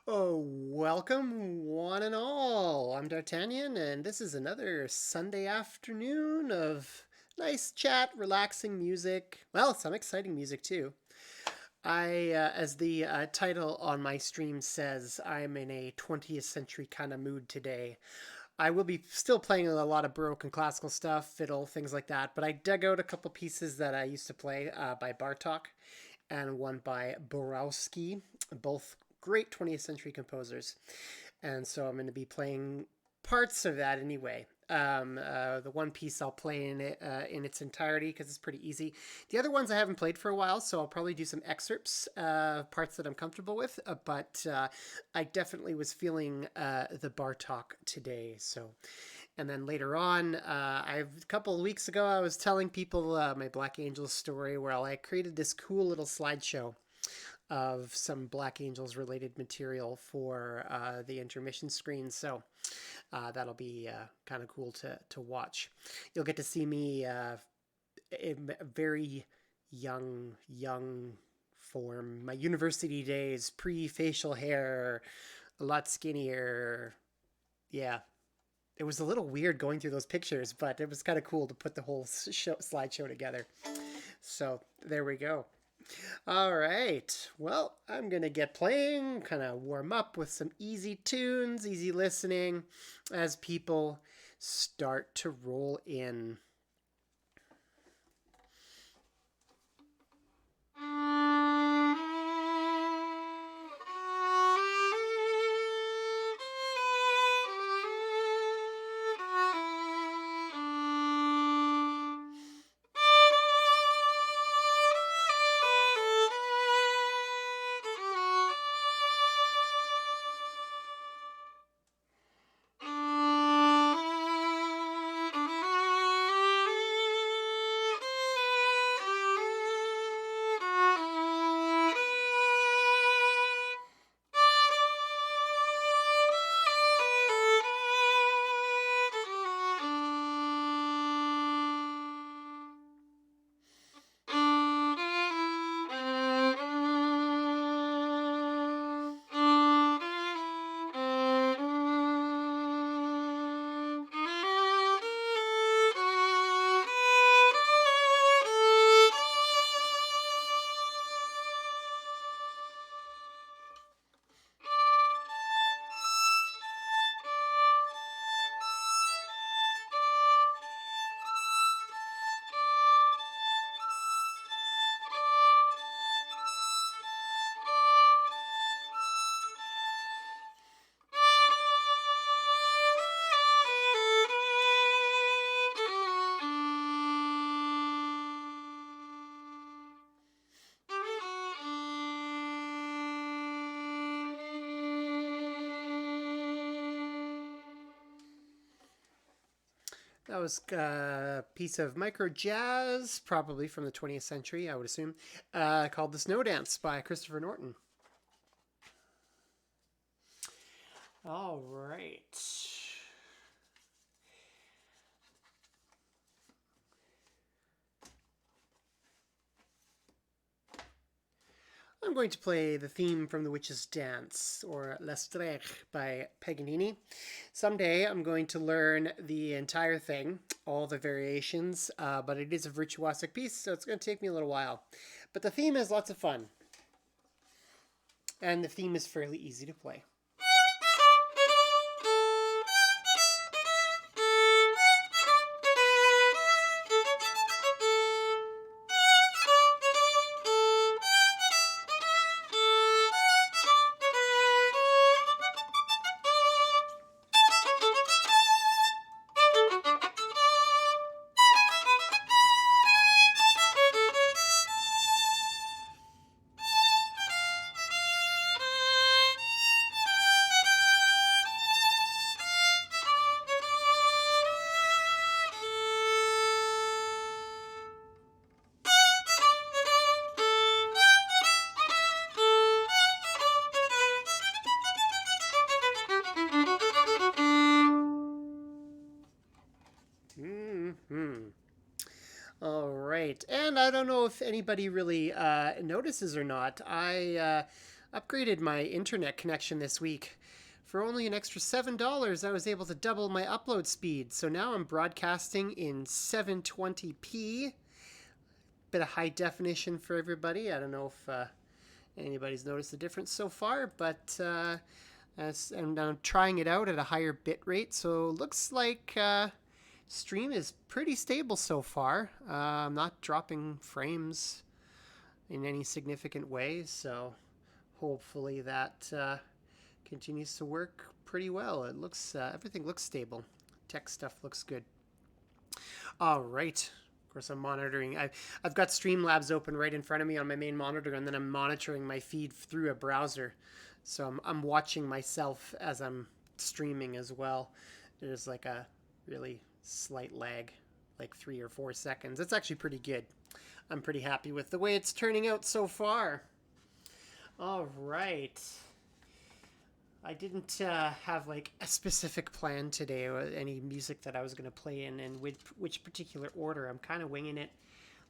Oh, welcome, one and all. I'm D'Artagnan, and this is another Sunday afternoon of nice chat, relaxing music. Well, some exciting music too. As the title on my stream says, I'm in a 20th century kind of mood today. I will be still playing a lot of Baroque and classical stuff, fiddle, things like that, but I dug out a couple pieces that I used to play by Bartok and one by Borowski, both great 20th century composers. And so I'm going to be playing parts of that anyway. The one piece I'll play in its entirety because it's pretty easy. The other ones I haven't played for a while, so I'll probably do some excerpts, parts that I'm comfortable with. But I definitely was feeling the Bartok today. So, and then later on, a couple of weeks ago, I was telling people my Black Angels story where I created this cool little slideshow of some Black Angels related material for the intermission screen. So that'll be kind of cool to watch. You'll get to see me in a very young form. My university days, pre facial hair, a lot skinnier. Yeah. It was a little weird going through those pictures, but it was kind of cool to put the whole slideshow together. So there we go. All right. Well, I'm going to get playing, kind of warm up with some easy tunes, easy listening as people start to roll in. That was a piece of micro jazz, probably from the 20th century, I would assume, called The Snow Dance by Christopher Norton. All right. I'm going to play the theme from The Witch's Dance, or L'Estrée by Paganini. Someday I'm going to learn the entire thing, all the variations, but it is a virtuosic piece, so it's going to take me a little while. But the theme is lots of fun, and the theme is fairly easy to play. Hmm. All right, and I don't know if anybody really notices or not. Upgraded my internet connection this week. For only an extra $7, I was able to double my upload speed. So now I'm broadcasting in 720p. Bit of high definition for everybody. I don't know if anybody's noticed the difference so far, but and I'm trying it out at a higher bit rate. So it looks like stream is pretty stable so far. I'm not dropping frames in any significant way. So hopefully that continues to work pretty well. It looks everything looks stable. Tech stuff looks good. All right. Of course, I'm monitoring. I've got Streamlabs open right in front of me on my main monitor, and then I'm monitoring my feed through a browser. So I'm watching myself as I'm streaming as well. There's like a really slight lag, like 3 or 4 seconds. It's actually pretty good. I'm pretty happy with the way it's turning out so far. All right. I didn't have like a specific plan today or any music that I was going to play in and which particular order. I'm kind of winging it.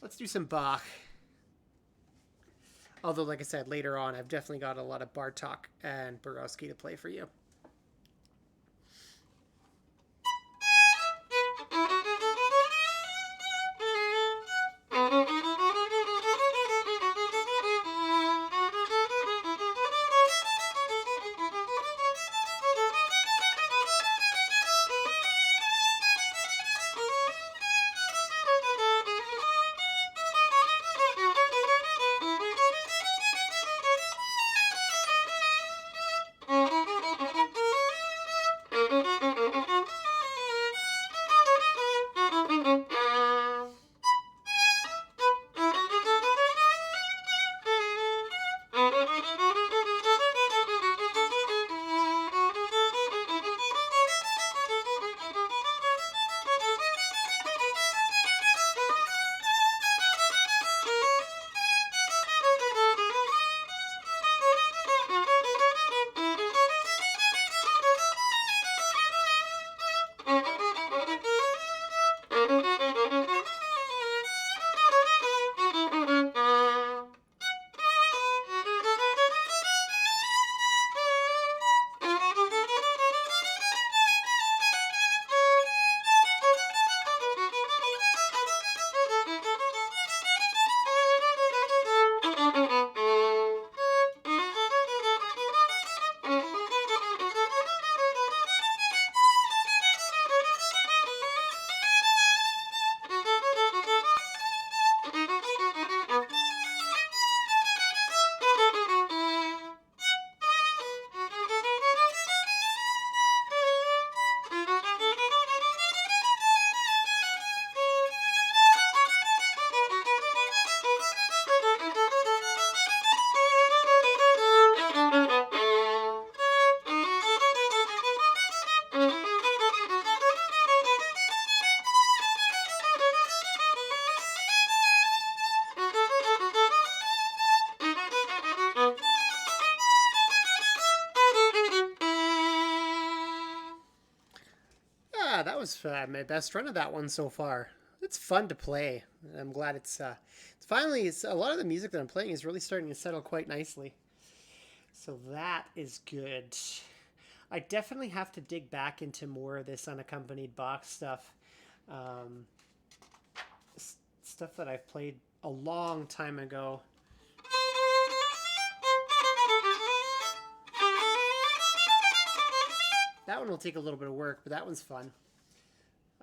Let's do some Bach. Although, like I said, later on, I've definitely got a lot of Bartók and Borowski to play for you. That was my best run of that one so far. It's fun to play. I'm glad it's finally a lot of the music that I'm playing is really starting to settle quite nicely. So that is good. I definitely have to dig back into more of this unaccompanied Bach stuff. Stuff that I've played a long time ago. That one will take a little bit of work, but that one's fun.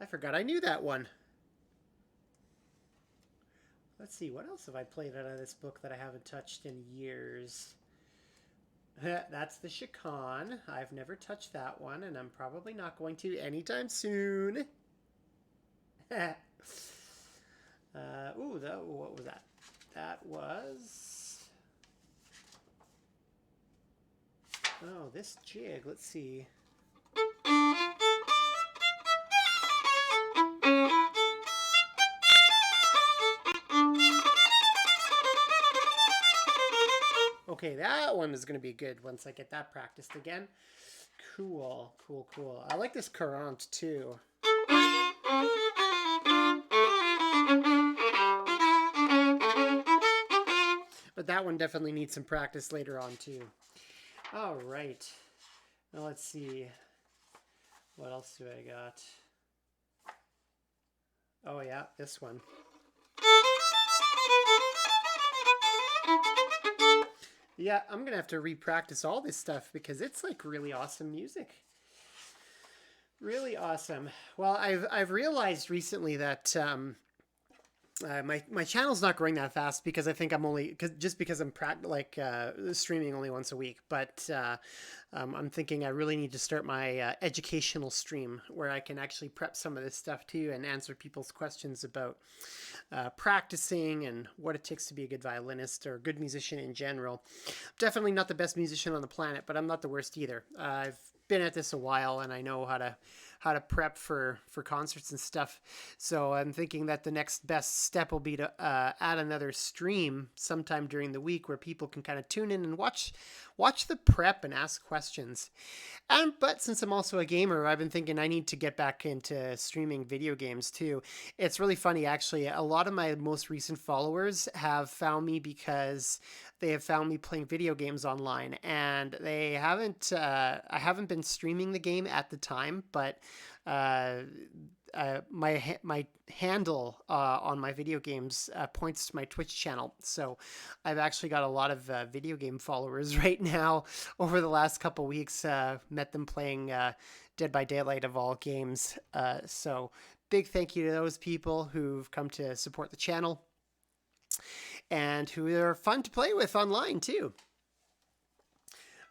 I forgot I knew that one. Let's see, what else have I played out of this book that I haven't touched in years? That's the Chaconne. I've never touched that one, and I'm probably not going to anytime soon. What was that? That was... Oh, this jig. Let's see. Okay, that one is going to be good once I get that practiced again. Cool. I like this Courant too. But that one definitely needs some practice later on too. All right. Now let's see. What else do I got? Oh yeah, this one. Yeah, I'm gonna have to re-practice all this stuff because it's like really awesome music. Really awesome. Well, I've realized recently that my channel's not growing that fast because I think I'm only because I'm streaming only once a week. But I'm thinking I really need to start my educational stream where I can actually prep some of this stuff too and answer people's questions about practicing and what it takes to be a good violinist or a good musician in general. Definitely not the best musician on the planet, but I'm not the worst either. I've been at this a while and I know how to prep for concerts and stuff. So I'm thinking that the next best step will be to add another stream sometime during the week where people can kind of tune in and watch the prep and ask questions. But since I'm also a gamer, I've been thinking I need to get back into streaming video games too. It's really funny actually. A lot of my most recent followers have found me because they have found me playing video games online, and they haven't. I haven't been streaming the game at the time, but my handle on my video games points to my Twitch channel. So I've actually got a lot of video game followers right now. Over the last couple weeks, met them playing Dead by Daylight of all games. So big thank you to those people who've come to support the channel and who are fun to play with online too.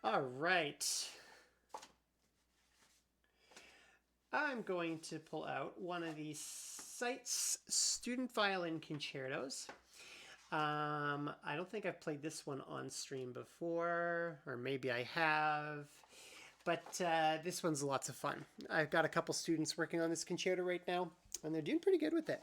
All right. I'm going to pull out one of these Seitz student violin concertos. I don't think I've played this one on stream before, or maybe I have, but this one's lots of fun. I've got a couple students working on this concerto right now, and they're doing pretty good with it.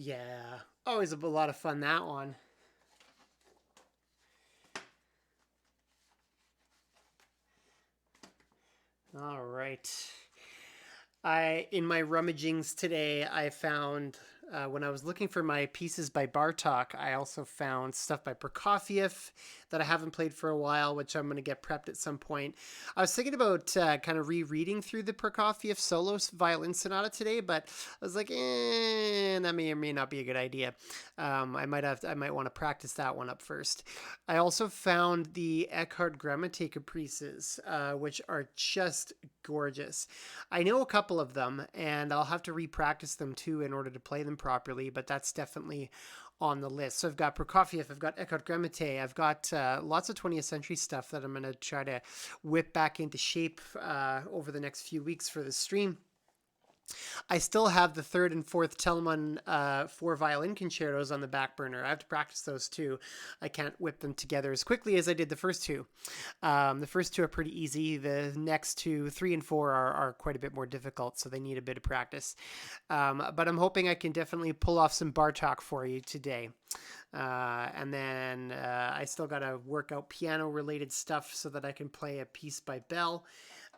Yeah, always a lot of fun, that one. All right. In my rummagings today, I found when I was looking for my pieces by Bartok, I also found stuff by Prokofiev that I haven't played for a while, which I'm going to get prepped at some point. I was thinking about kind of rereading through the Prokofiev solo violin sonata today, but I was like, that may or may not be a good idea. I might want to practice that one up first. I also found the Eckhard Grammatik Caprices, which are just gorgeous. I know a couple of them, and I'll have to re-practice them too in order to play them properly, but that's definitely on the list. So I've got Prokofiev, I've got Eckhard Gramate, I've got lots of 20th century stuff that I'm going to try to whip back into shape over the next few weeks for the stream. I still have the third and fourth Telemann four violin concertos on the back burner. I have to practice those too. I can't whip them together as quickly as I did the first two. The first two are pretty easy. The next two, three and four, are quite a bit more difficult, so they need a bit of practice. But I'm hoping I can definitely pull off some Bartok for you today. And then I still got to work out piano related stuff so that I can play a piece by Bell.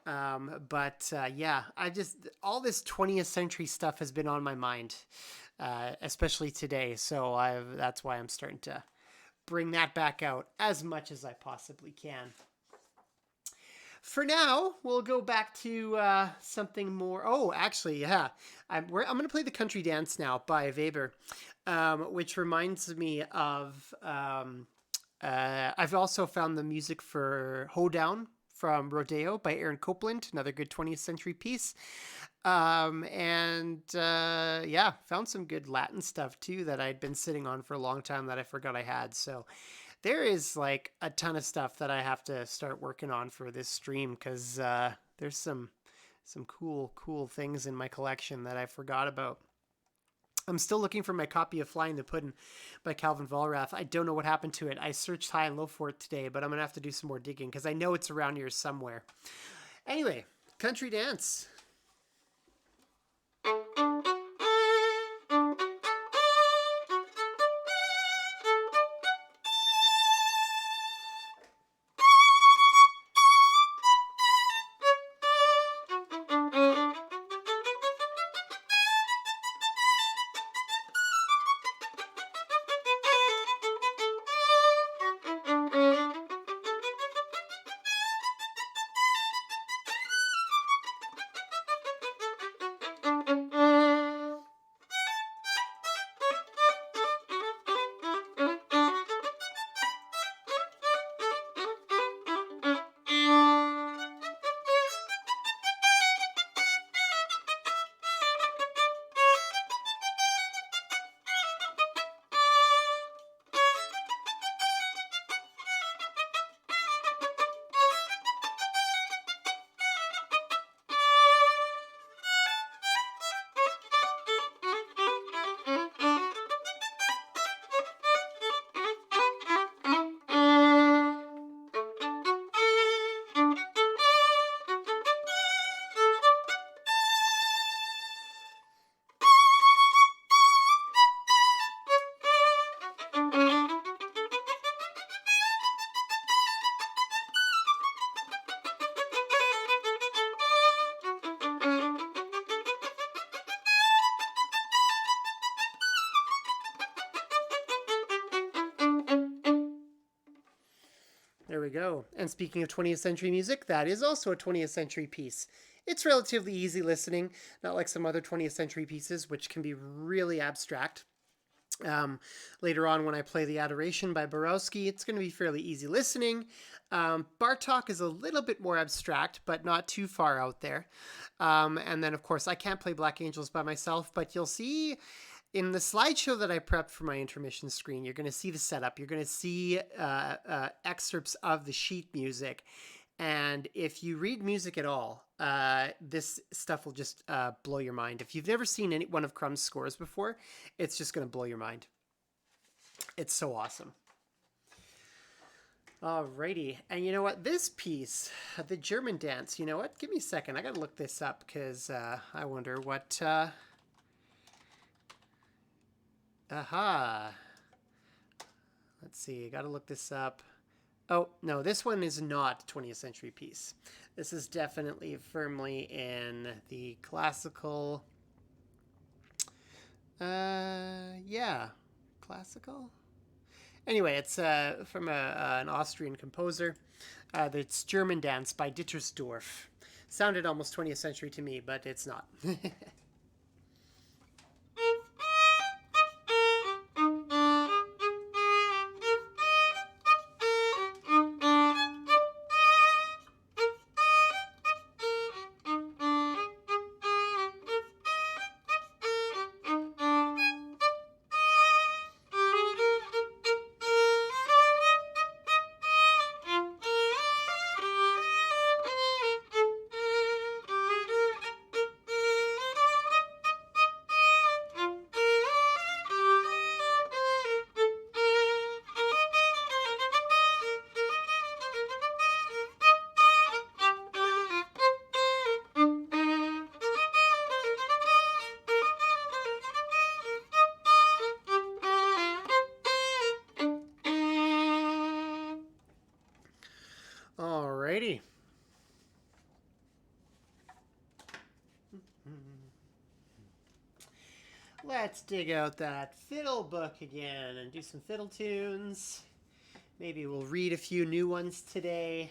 Yeah, all this 20th century stuff has been on my mind, especially today. So that's why I'm starting to bring that back out as much as I possibly can. For now, we'll go back to something more. Oh, actually, yeah. I'm going to play the country dance now by Weber, which reminds me of. I've also found the music for Hoedown from Rodeo by Aaron Copland, another good 20th century piece. Yeah, found some good Latin stuff too that I'd been sitting on for a long time that I forgot I had. So there is like a ton of stuff that I have to start working on for this stream because there's some cool things in my collection that I forgot about. I'm still looking for my copy of Flying the Puddin' by Calvin Vollrath. I don't know what happened to it. I searched high and low for it today, but I'm going to have to do some more digging because I know it's around here somewhere. Anyway, country dance. There we go. And speaking of 20th century music, that is also a 20th century piece. It's relatively easy listening, not like some other 20th century pieces, which can be really abstract. Later on, when I play The Adoration by Borowski, it's going to be fairly easy listening. Bartok is a little bit more abstract, but not too far out there. And then, of course, I can't play Black Angels by myself, but you'll see in the slideshow that I prepped for my intermission screen, you're going to see the setup. You're going to see excerpts of the sheet music. And if you read music at all, this stuff will just blow your mind. If you've never seen any one of Crumb's scores before, it's just going to blow your mind. It's so awesome. Alrighty. And you know what? This piece, the German dance, you know what? Give me a second. I got to look this up because I wonder what... Aha. Let's see, I gotta look this up. Oh, no, this one is not a 20th century piece. This is definitely firmly in the classical. Yeah, classical? Anyway, it's from an Austrian composer. It's German Dance by Dittersdorf. Sounded almost 20th century to me, but it's not. Alrighty. Let's dig out that fiddle book again and do some fiddle tunes. Maybe we'll read a few new ones today.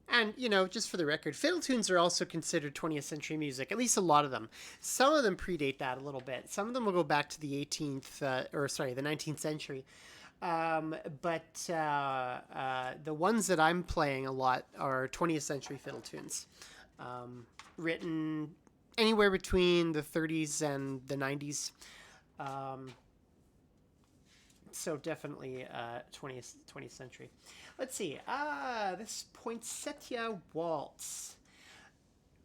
And, you know, just for the record, fiddle tunes are also considered 20th century music, at least a lot of them. Some of them predate that a little bit. Some of them will go back to the 19th century. But the ones that I'm playing a lot are 20th century fiddle tunes, written anywhere between the 30s and the 90s. So definitely 20th century. Let's see. This Poinsettia Waltz.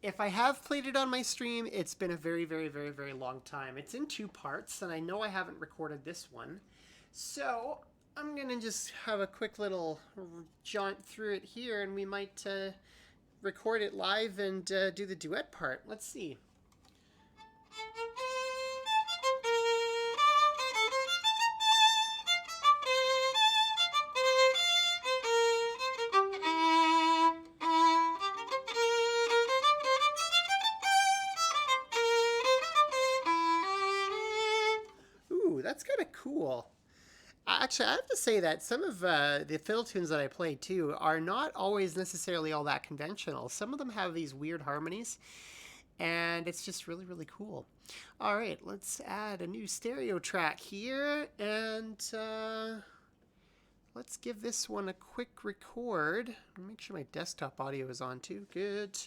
If I have played it on my stream, it's been a very, very, very, very long time. It's in 2 parts, and I know I haven't recorded this one. So I'm going to just have a quick little jaunt through it here, and we might record it live and do the duet part. Let's see. Ooh, that's kind of cool. Actually, I have to say that some of the fiddle tunes that I play too are not always necessarily all that conventional. Some of them have these weird harmonies, and it's just really, really cool. All right, let's add a new stereo track here, and let's give this one a quick record. Make sure my desktop audio is on too. Good.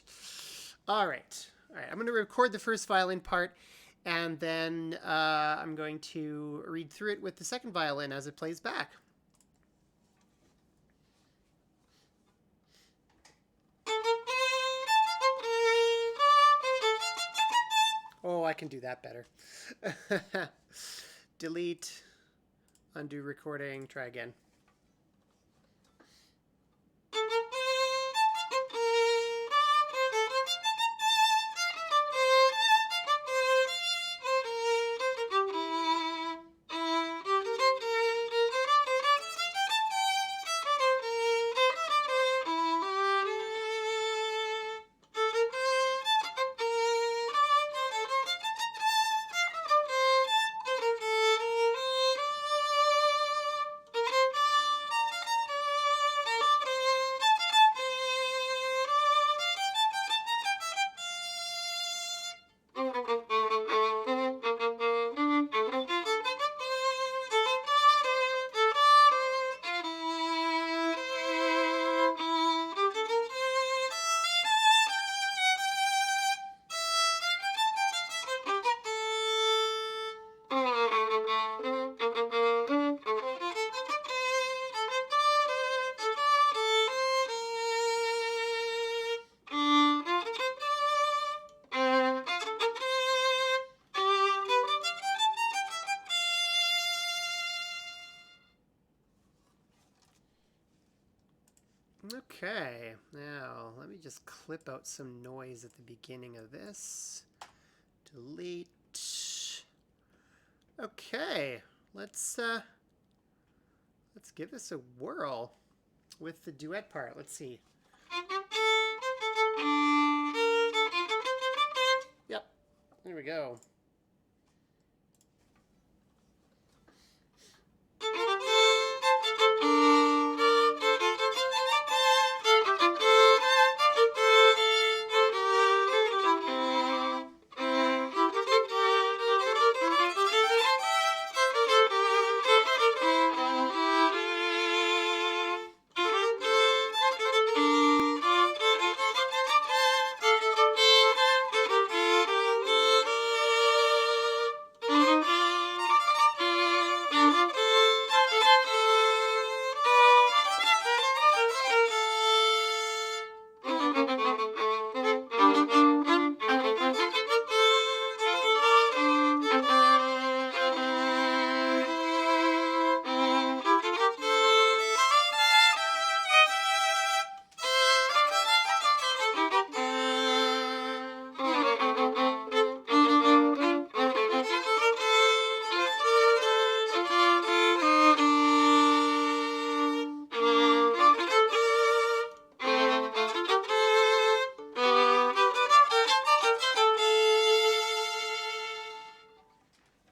All right. I'm going to record the first violin part, and then I'm going to read through it with the second violin as it plays back. Oh, I can do that better. Delete, undo recording, try again. Okay, now let me just clip out some noise at the beginning of this. Delete. Okay, let's give this a whirl with the duet part. Let's see. Yep, there we go.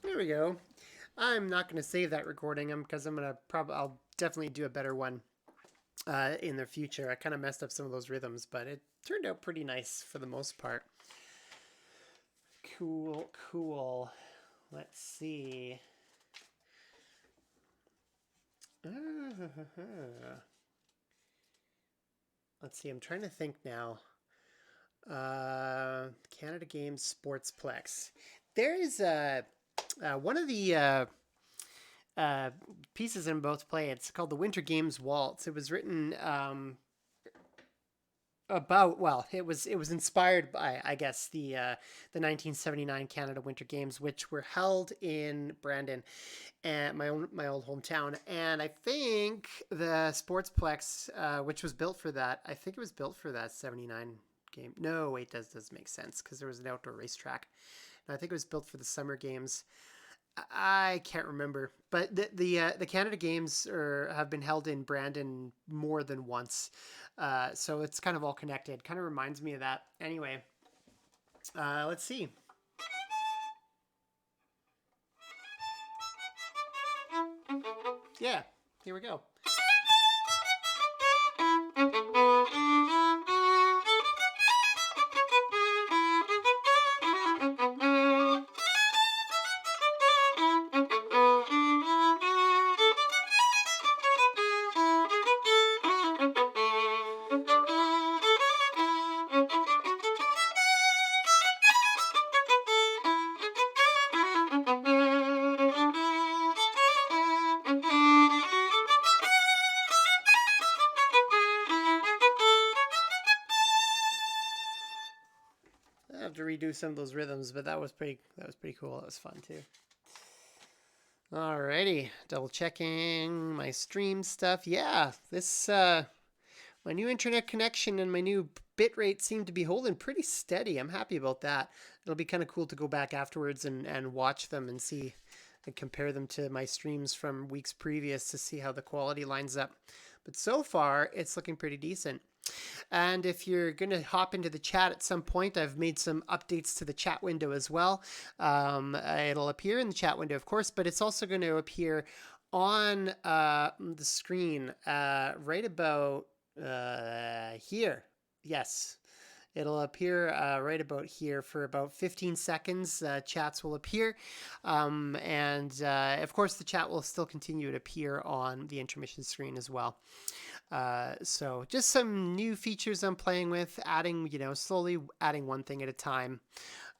There we go. I'm not going to save that recording because I'm going to I'll definitely do a better one in the future. I kind of messed up some of those rhythms, but it turned out pretty nice for the most part. Cool, cool. Let's see. Let's see. I'm trying to think now. Canada Games Sportsplex. There is one of the pieces in both play. It's called the Winter Games Waltz. It was written about it was inspired by, I guess, the 1979 Canada Winter Games, which were held in Brandon, and my old hometown. And I think the Sportsplex, which was built for that, I think it was built for that 79 game. No, wait, does make sense because there was an outdoor racetrack. And I think it was built for the Summer Games. I can't remember, but the Canada Games have been held in Brandon more than once, so it's kind of all connected. Kind of reminds me of that. Anyway, let's see. Yeah, here we go. I have to redo some of those rhythms, but that was pretty cool. That was fun too. Alrighty, double checking my stream stuff. Yeah, this my new internet connection and my new bitrate seem to be holding pretty steady. I'm happy about that. It'll be kind of cool to go back afterwards and watch them and see and compare them to my streams from weeks previous to see how the quality lines up. But so far, it's looking pretty decent. And if you're going to hop into the chat at some point, I've made some updates to the chat window as well. It'll appear in the chat window, of course, but it's also going to appear on the screen right about here. Yes. It'll appear right about here for about 15 seconds. Chats will appear. And of course, the chat will still continue to appear on the intermission screen as well. So just some new features I'm playing with, adding, slowly adding one thing at a time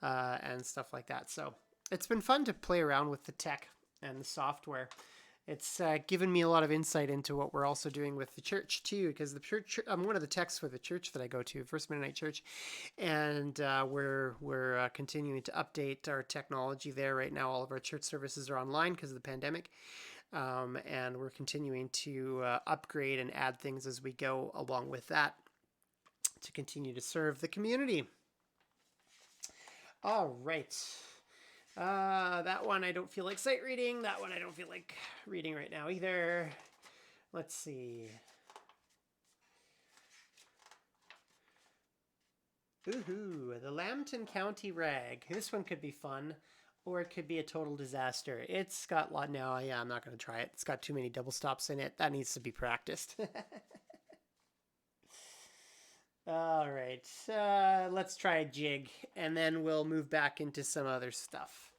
and stuff like that. So it's been fun to play around with the tech and the software. It's given me a lot of insight into what we're also doing with the church too, because the church, I'm one of the techs for the church that I go to, First Mennonite Church, and we're continuing to update our technology there right now. All of our church services are online because of the pandemic, and we're continuing to upgrade and add things as we go along with that to continue to serve the community. All right. That one I don't feel like sight reading. That one I don't feel like reading right now either. Let's see. Ooh, the Lambton County Rag. This one could be fun, or it could be a total disaster. It's got a lot now. Yeah, I'm not going to try it. It's got too many double stops in it. That needs to be practiced. All right, let's try a jig, and then we'll move back into some other stuff.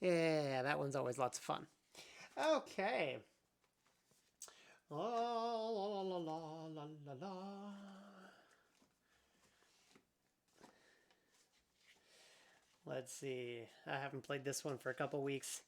Yeah, that one's always lots of fun. Okay. La la la la la la la. Let's see. I haven't played this one for a couple weeks.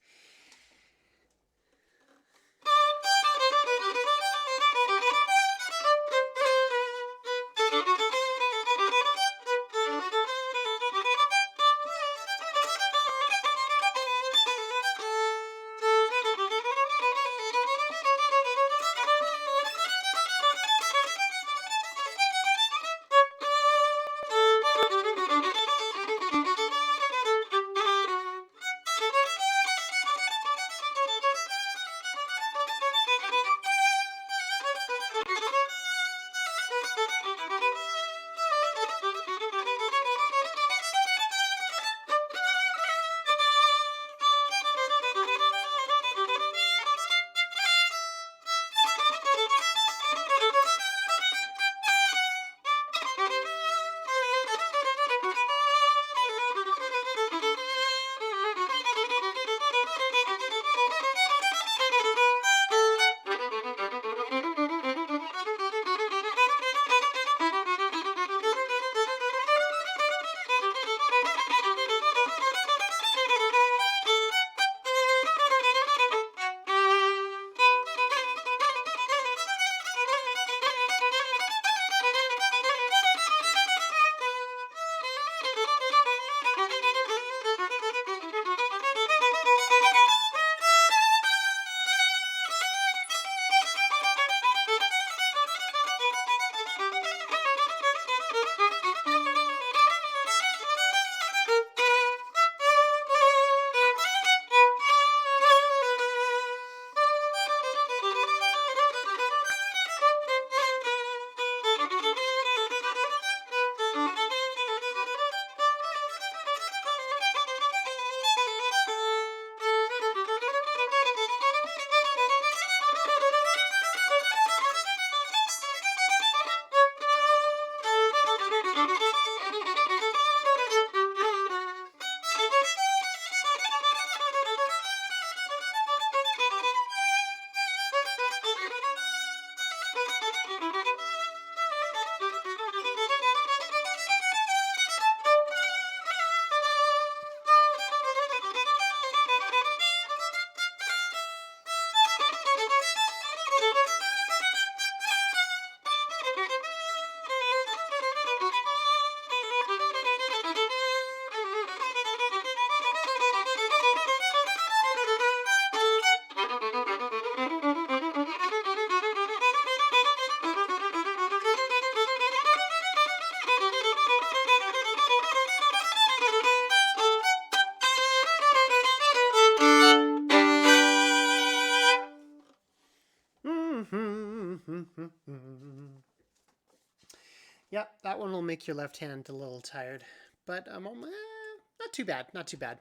Yep, that one will make your left hand a little tired, but not too bad, not too bad.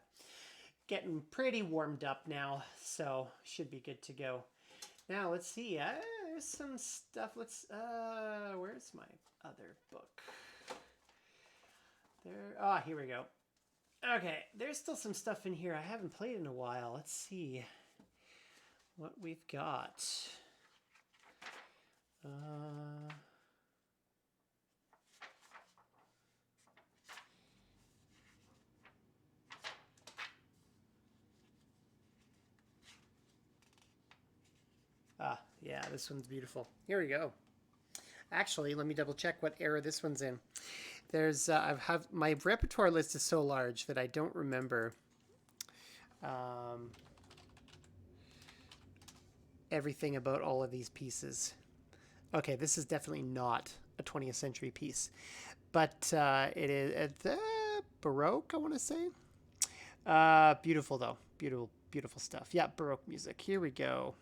getting pretty warmed up now, so should be good to go. Now let's see. There's some stuff. Let's. Where's my other book? There. Ah, here we go. Okay, there's still some stuff in here I haven't played in a while. Let's see what we've got. Yeah, this one's beautiful. Here we go. Actually, let me double check what era this one's in. There's, my repertoire list is so large that I don't remember everything about all of these pieces. Okay, this is definitely not a 20th century piece, but it is Baroque, I want to say. Beautiful though, beautiful stuff. Yeah, Baroque music. Here we go.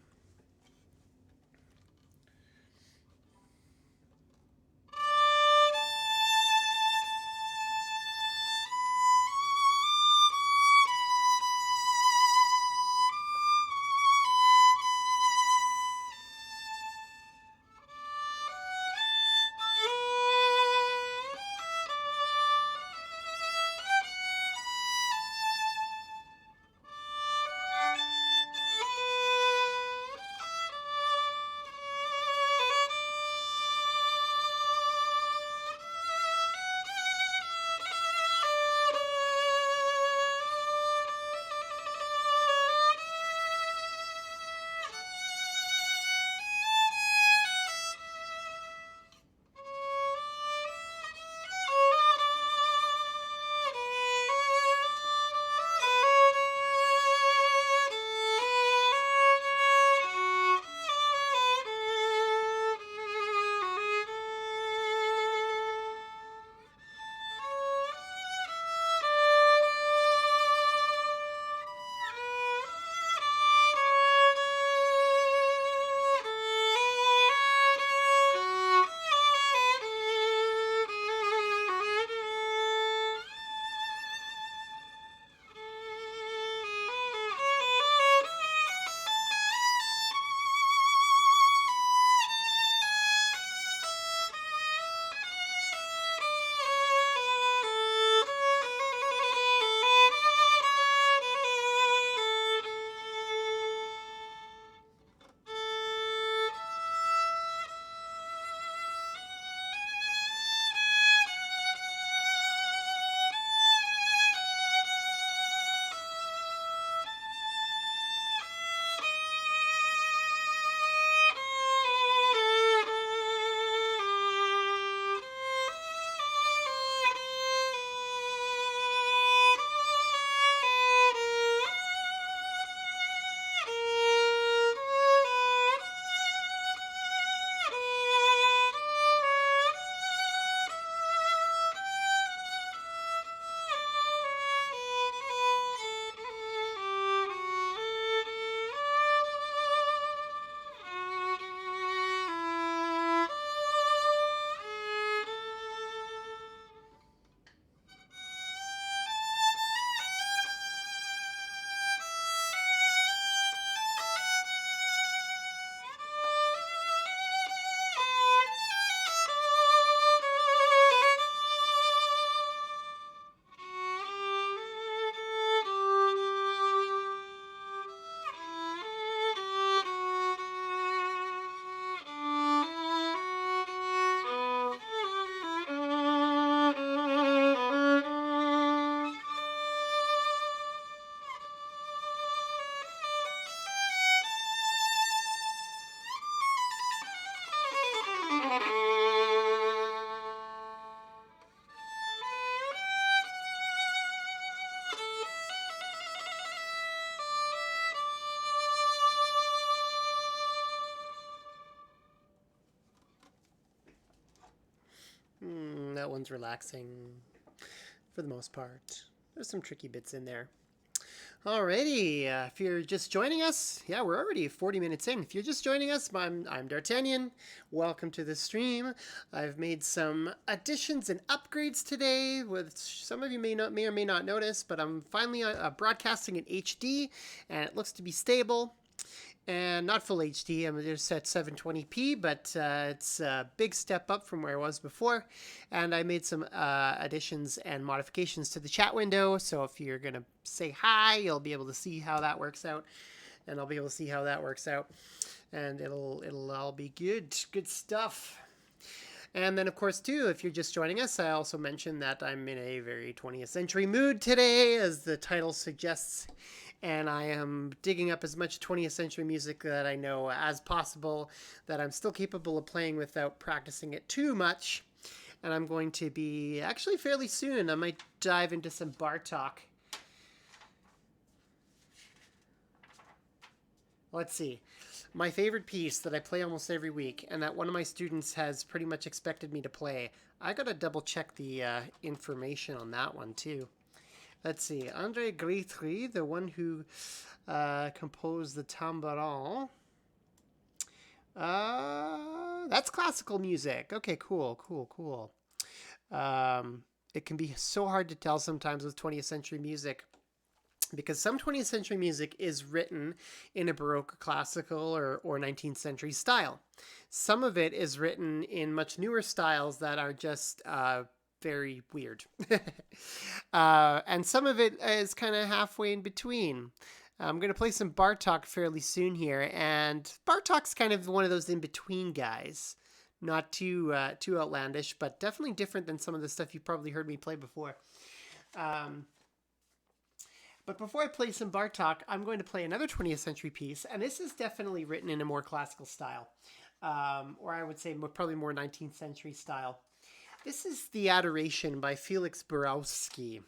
That one's relaxing for the most part. There's some tricky bits in there. Alrighty, if you're just joining us, yeah, we're already 40 minutes in. If you're just joining us, I'm D'Artagnan. Welcome to the stream. I've made some additions and upgrades today, which some of you may or may not notice, but I'm finally broadcasting in HD, and it looks to be stable. And not full HD. I'm just at 720p, but it's a big step up from where I was before. And I made some additions and modifications to the chat window. So if you're going to say hi, you'll be able to see how that works out. And I'll be able to see how that works out. And it'll all be good. Good stuff. And then, of course, too, if you're just joining us, I also mentioned that I'm in a very 20th century mood today, as the title suggests. And I am digging up as much 20th century music that I know as possible, that I'm still capable of playing without practicing it too much. And I'm going to be, actually fairly soon, I might dive into some Bartók. Let's see. My favorite piece that I play almost every week, and that one of my students has pretty much expected me to play. I gotta double check the information on that one too. Let's see. André Grétry, the one who composed the Tambourine. That's classical music. Okay, cool. It can be so hard to tell sometimes with 20th century music, because some 20th century music is written in a Baroque, classical, or 19th century style. Some of it is written in much newer styles that are just very weird. And some of it is kind of halfway in between. I'm going to play some Bartók fairly soon here, and Bartók's kind of one of those in-between guys. Not too outlandish, but definitely different than some of the stuff you've probably heard me play before. But before I play some Bartók, I'm going to play another 20th century piece, and this is definitely written in a more classical style, or I would say probably more 19th century style. This is The Adoration by Felix Borowski.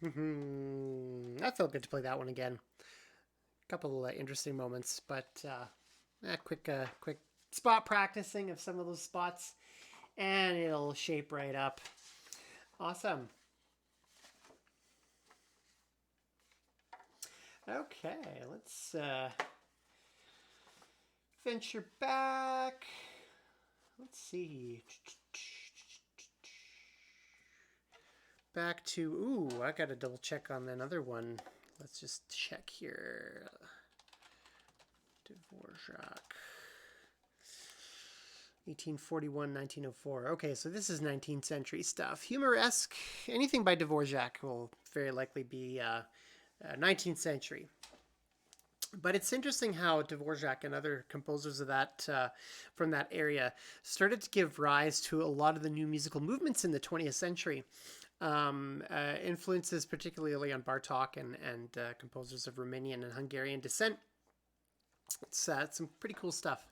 That felt good to play that one again. A couple interesting moments, but quick spot practicing of some of those spots, and it'll shape right up. Awesome. Okay, let's venture back. Let's see. Back to, ooh, I gotta double check on another one. Let's just check here. Dvorak. 1841, 1904. Okay, so this is 19th century stuff. Humoresque, anything by Dvorak will very likely be 19th century. But it's interesting how Dvorak and other composers of that from that area started to give rise to a lot of the new musical movements in the 20th century. Influences particularly on Bartok and composers of Romanian and Hungarian descent. It's some pretty cool stuff.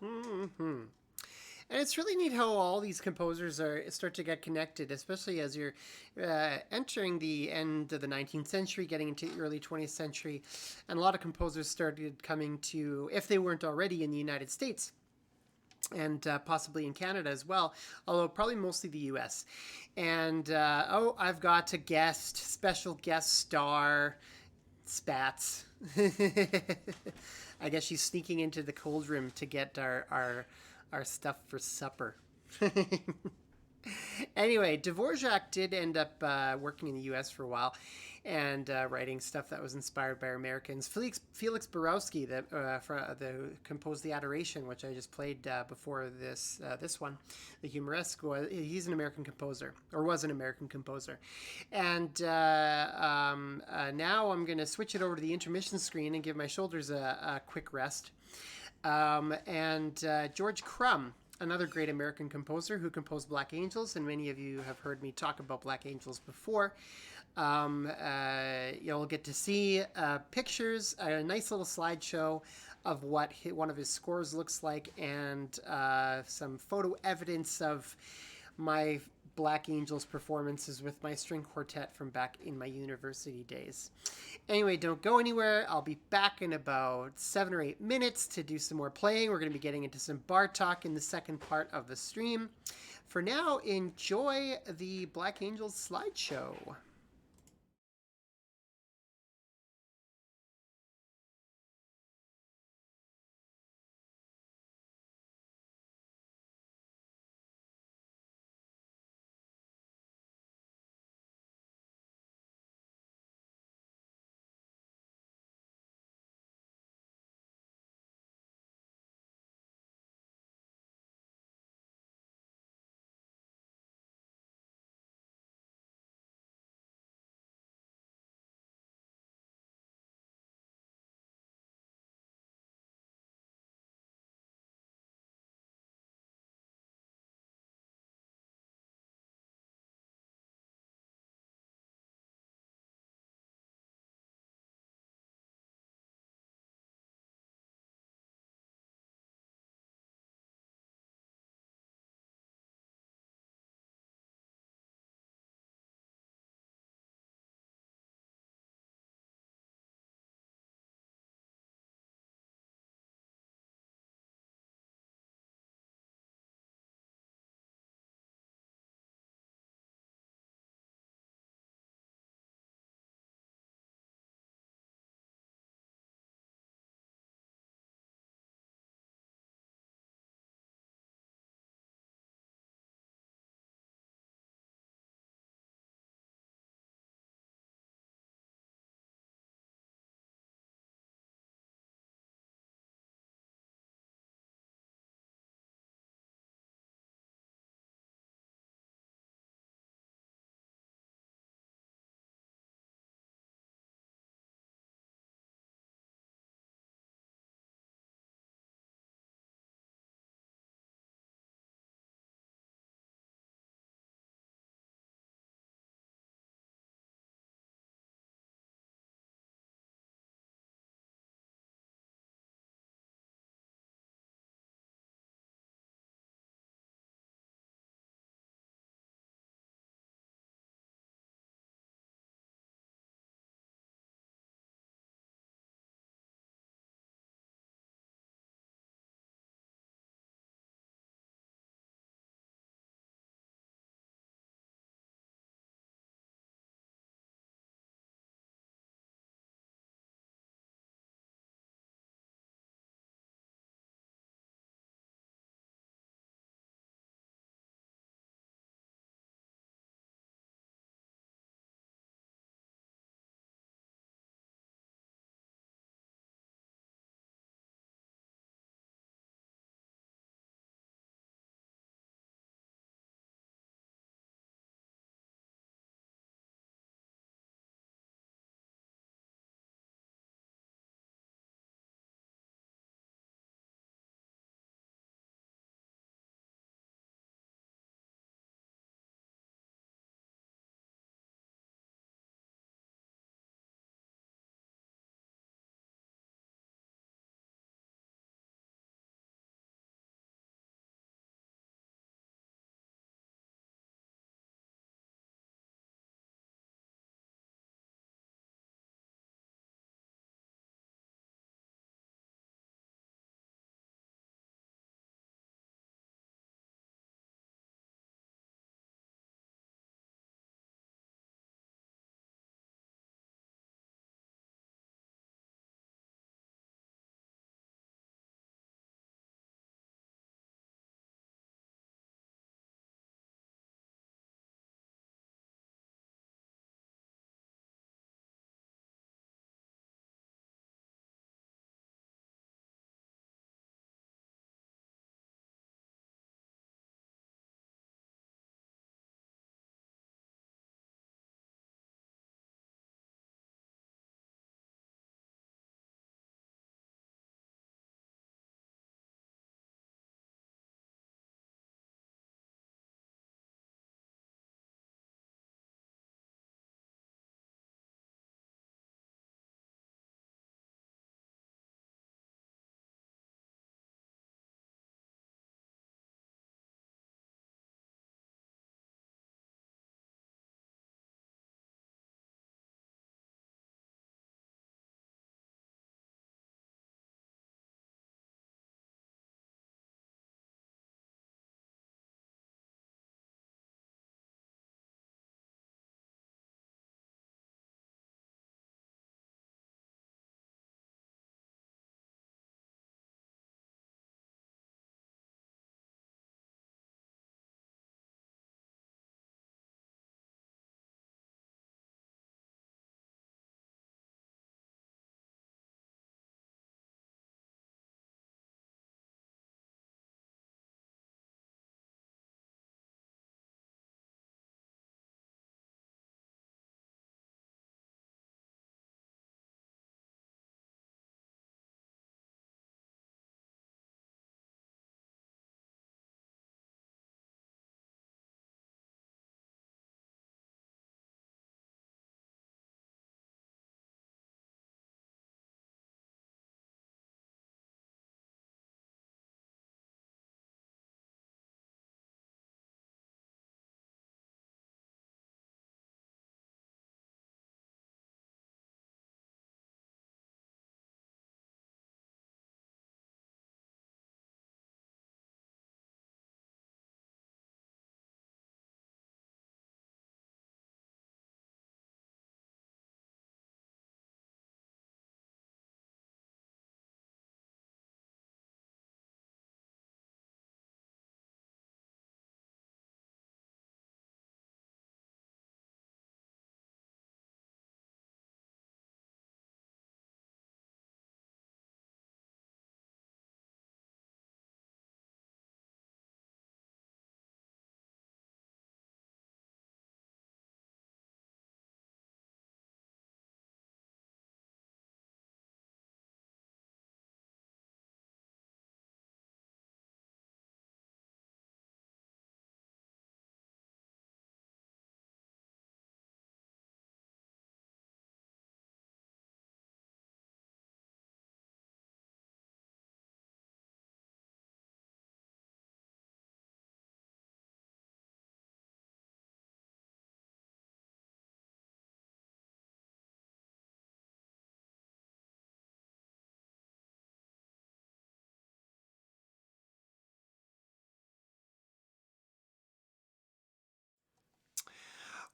Mm-hmm. And it's really neat how all these composers start to get connected, especially as you're entering the end of the 19th century, getting into the early 20th century, and a lot of composers started coming to, if they weren't already in the United States, and possibly in Canada as well, although probably mostly the U.S. And oh, I've got a special guest star, Spats. I guess she's sneaking into the cold room to get our stuff for supper. Anyway, Dvorak did end up working in the U.S. for a while, and writing stuff that was inspired by Americans. Felix Borowski, the composed the Adoration, which I just played before this one, the Humoresque. He's an American composer, or was an American composer, and now I'm going to switch it over to the intermission screen and give my shoulders a quick rest. And George Crumb, another great American composer who composed Black Angels, and many of you have heard me talk about Black Angels before. You'll get to see pictures, a nice little slideshow of what one of his scores looks like, and some photo evidence of my Black Angels performances with my string quartet from back in my university days. Anyway, don't go anywhere. I'll be back in about 7 or 8 minutes to do some more playing. We're going to be getting into some Bartók in the second part of the stream. For now, enjoy the Black Angels slideshow.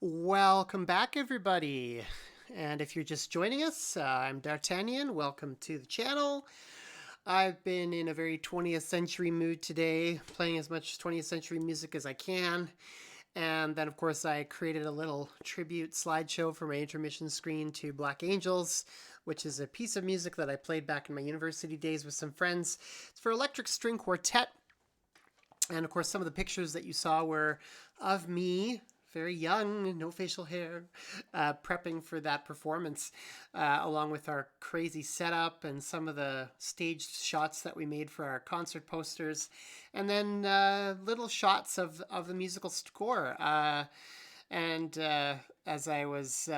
Welcome back, everybody. And if you're just joining us, I'm D'Artagnan. Welcome to the channel. I've been in a very 20th century mood today, playing as much 20th century music as I can. And then, of course, I created a little tribute slideshow for my intermission screen to Black Angels, which is a piece of music that I played back in my university days with some friends. It's for electric string quartet. And of course, some of the pictures that you saw were of me, very young, no facial hair, prepping for that performance, along with our crazy setup and some of the staged shots that we made for our concert posters, and then little shots of the musical score. And as I was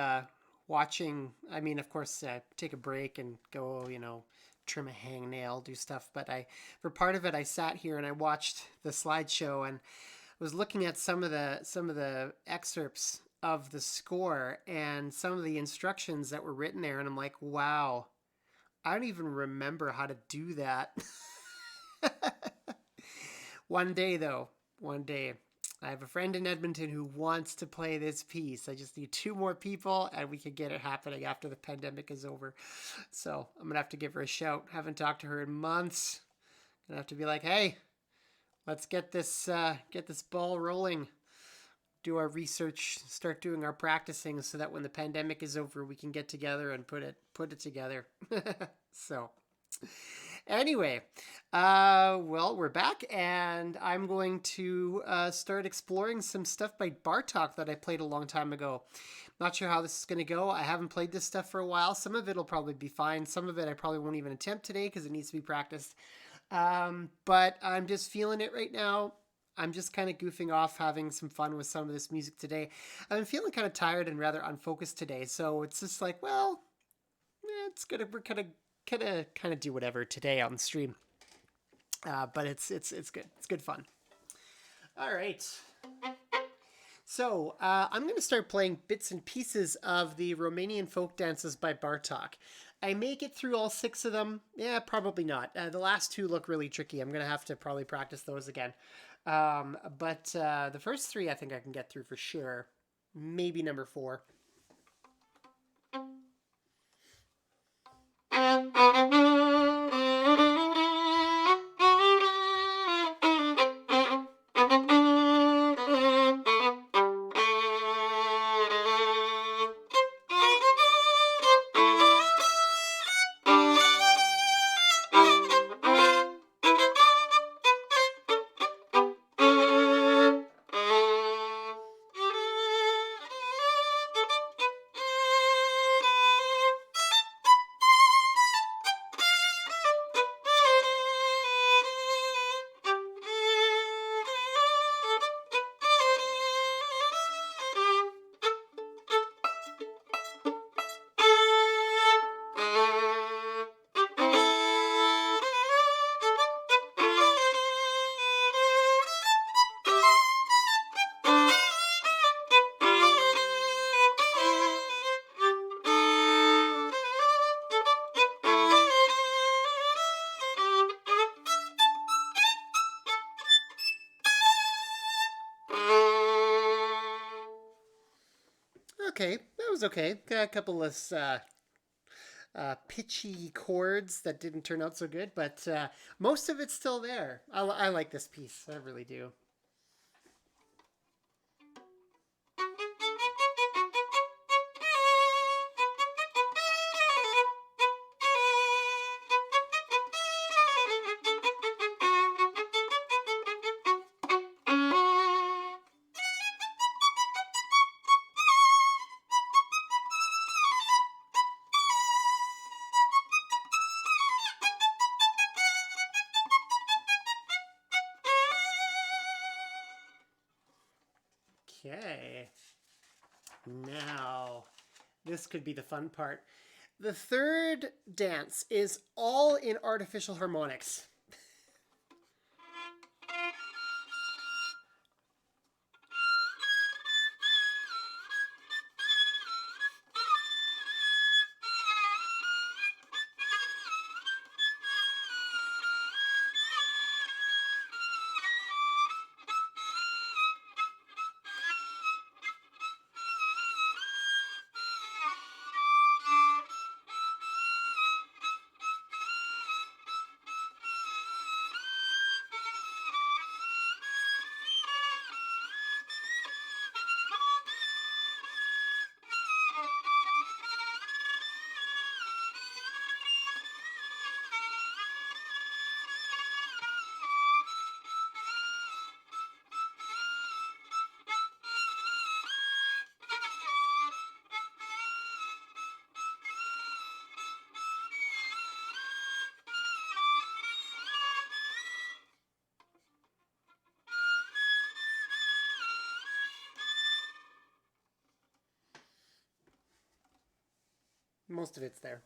watching, I mean, of course, take a break and go, trim a hangnail, do stuff. But for part of it, I sat here and I watched the slideshow and was looking at some of the excerpts of the score and some of the instructions that were written there, and I'm like, wow, I don't even remember how to do that. One day, I have a friend in Edmonton who wants to play this piece. I just need 2 more people and we can get it happening after the pandemic is over. So I'm going to have to give her a shout. Haven't talked to her in months. Going to have to be like, hey, let's get this ball rolling. Do our research, start doing our practicing so that when the pandemic is over, we can get together and put it together. So anyway, well, we're back, and I'm going to start exploring some stuff by Bartók that I played a long time ago. Not sure how this is going to go. I haven't played this stuff for a while. Some of it will probably be fine. Some of it I probably won't even attempt today because it needs to be practiced. But I'm just feeling it right now. I'm just kind of goofing off, having some fun with some of this music today. I'm feeling kind of tired and rather unfocused today, so it's just like, well, we're kind of do whatever today on the stream. But it's good. It's good fun. All right. So I'm going to start playing bits and pieces of the Romanian folk dances by Bartók. I may get through all 6 of them. Yeah, probably not. The last 2 look really tricky. I'm going to have to probably practice those again. But the first 3 I think I can get through for sure. Maybe number 4. Okay, that was okay. Got a couple of pitchy chords that didn't turn out so good, but most of it's still there. I like this piece. I really do. Okay. Now, this could be the fun part. The third dance is all in artificial harmonics. Most of it's there.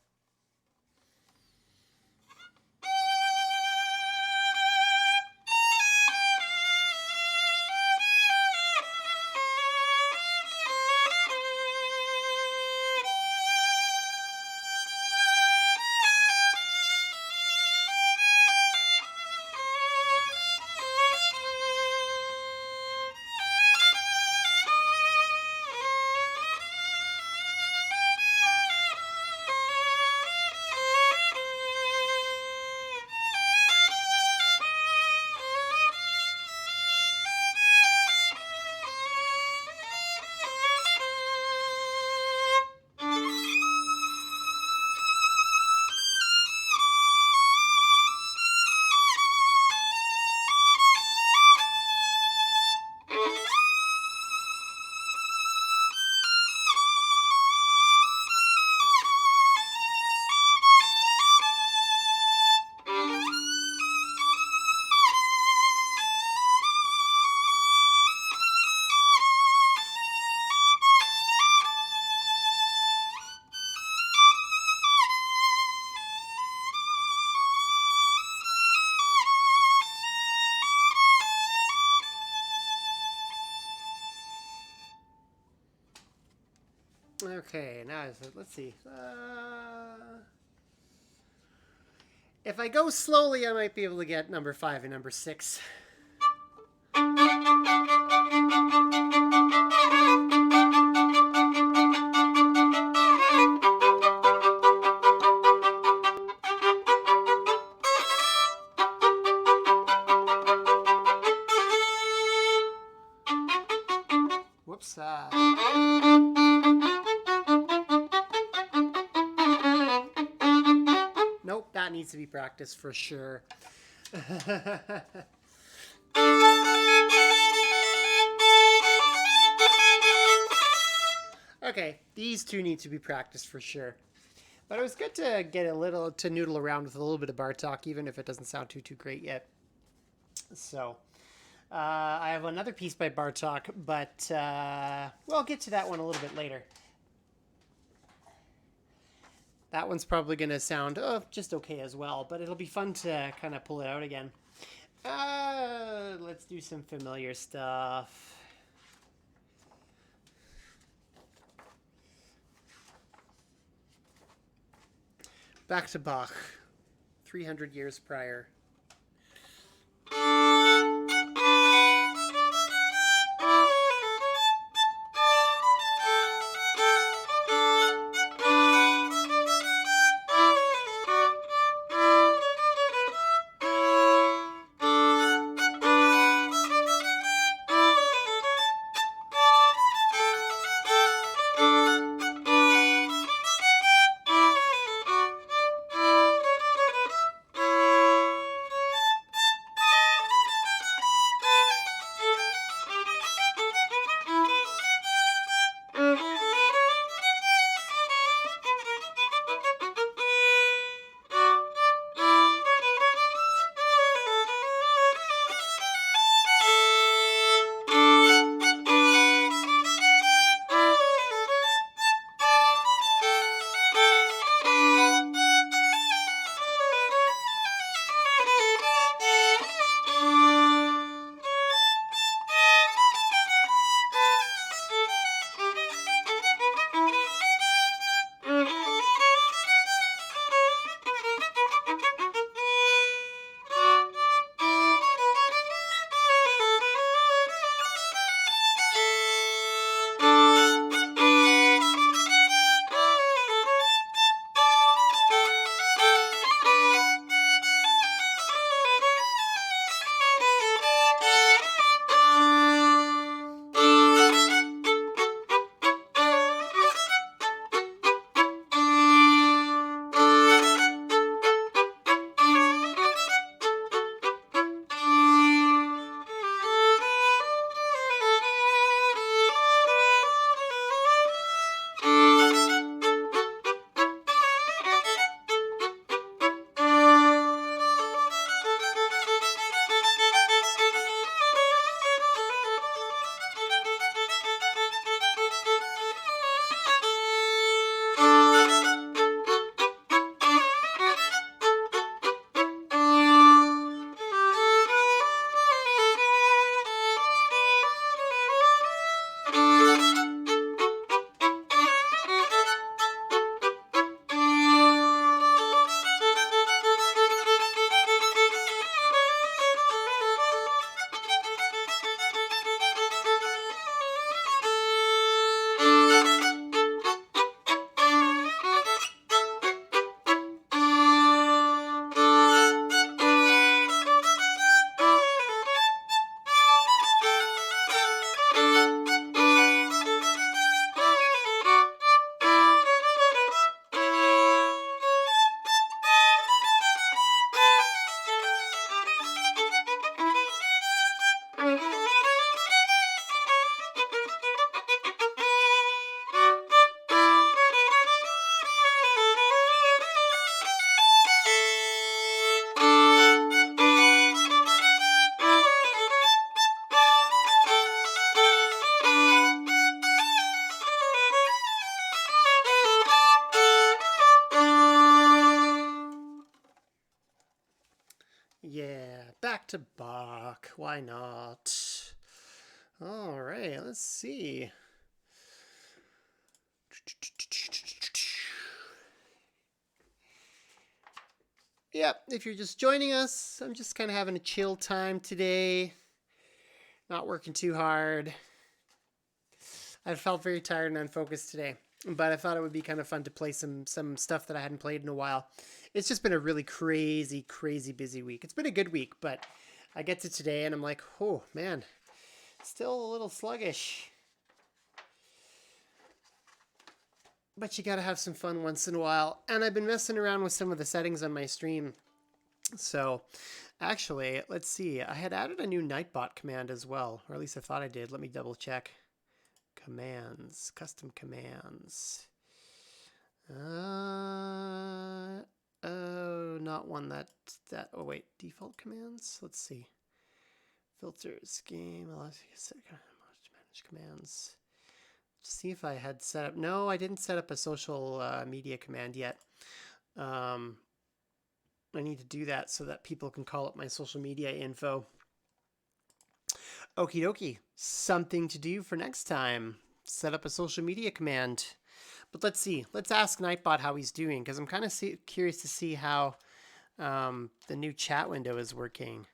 Okay, now let's see. If I go slowly, I might be able to get number 5 and number 6. Whoops. Nope, that needs to be practiced for sure. Okay, these two need to be practiced for sure. But it was good to get a little, to noodle around with a little bit of Bartok, even if it doesn't sound too great yet. So, I have another piece by Bartok, but we'll get to that one a little bit later. That one's probably going to sound just okay as well, but it'll be fun to kind of pull it out again. Let's do some familiar stuff. Back to Bach, 300 years prior. talk. Why not? All right, let's see. Yep, if you're just joining us, I'm just kind of having a chill time today. Not working too hard. I felt very tired and unfocused today, but I thought it would be kind of fun to play some stuff that I hadn't played in a while. It's just been a really crazy busy week. It's been a good week, but I get to today and I'm like, oh man, still a little sluggish. But you gotta have some fun once in a while. And I've been messing around with some of the settings on my stream. So actually, let's see. I had added a new Nightbot command as well, or at least I thought I did. Let me double check. Commands, custom commands. Oh, not one that. Oh wait, default commands. Let's see. Filters, game, manage commands. See if I had set up. No, I didn't set up a social media command yet. I need to do that so that people can call up my social media info. Okie dokie. Something to do for next time. Set up a social media command. But let's see. Let's ask Nightbot how he's doing, because I'm kind of curious to see how the new chat window is working.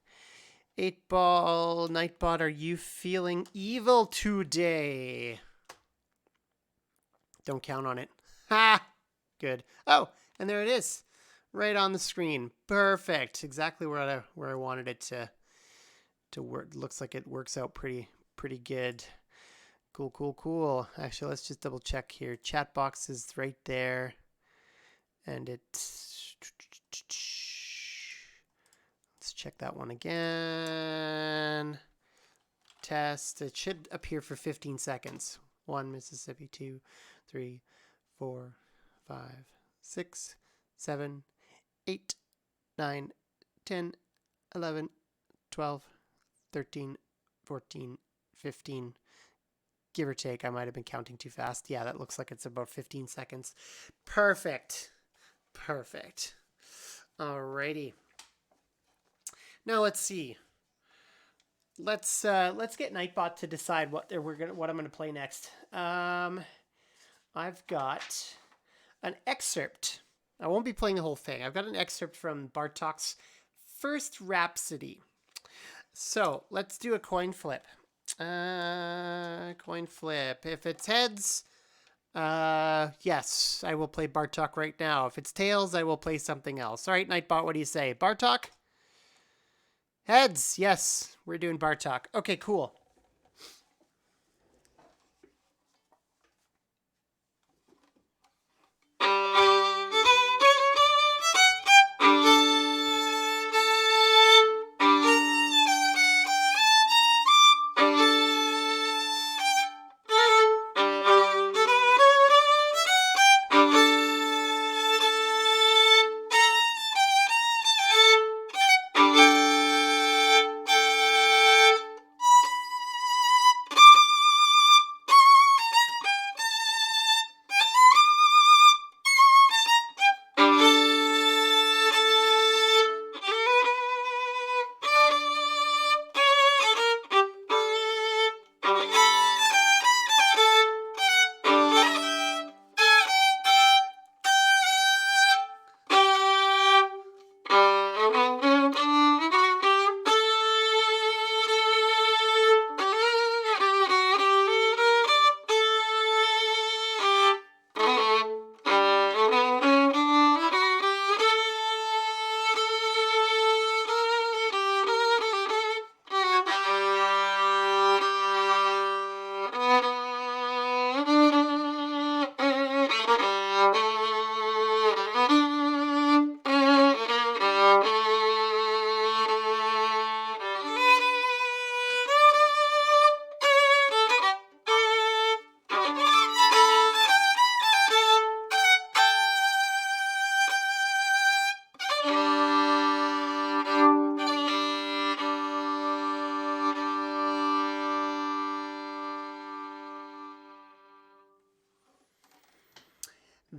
8Ball, Nightbot, are you feeling evil today? Don't count on it. Ha! Good. Oh, and there it is. Right on the screen. Perfect. Exactly where I wanted it to work. Looks like it works out pretty good. Cool. Actually, let's just double check here. Chat box is right there. And let's check that one again. Test. It should appear for 15 seconds. 1 Mississippi, 2, 3, 4, 5, 6, 7, 8, 9, 10, 11, 12, 13, 14, 15. Give or take. I might have been counting too fast. Yeah, that looks like it's about 15 seconds. Perfect. Alrighty. Now let's see. Let's get Nightbot to decide what I'm gonna play next. I've got an excerpt. I won't be playing the whole thing. I've got an excerpt from Bartok's First Rhapsody. So let's do a coin flip. Coin flip. If it's heads, yes, I will play Bartok right now. If it's tails, I will play something else. All right, Nightbot, what do you say? Bartok? Heads. Yes, we're doing Bartok. Okay, cool.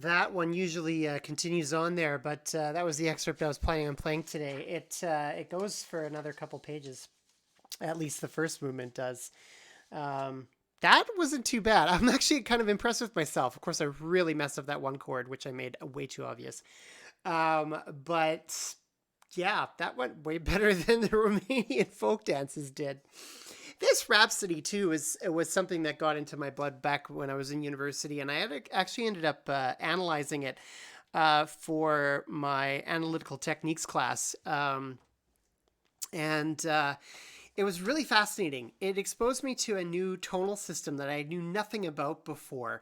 That one usually continues on there, but that was the excerpt I was planning on playing today. It goes for another couple pages. At least the first movement does. Um, that wasn't too bad. I'm actually kind of impressed with myself. Of course, I really messed up that one chord, which I made way too obvious. But yeah, that went way better than the Romanian folk dances did. This Rhapsody too is it was something that got into my blood back when I was in university, and I had actually ended up analyzing it for my analytical techniques class. And It was really fascinating. It exposed me to a new tonal system that I knew nothing about before.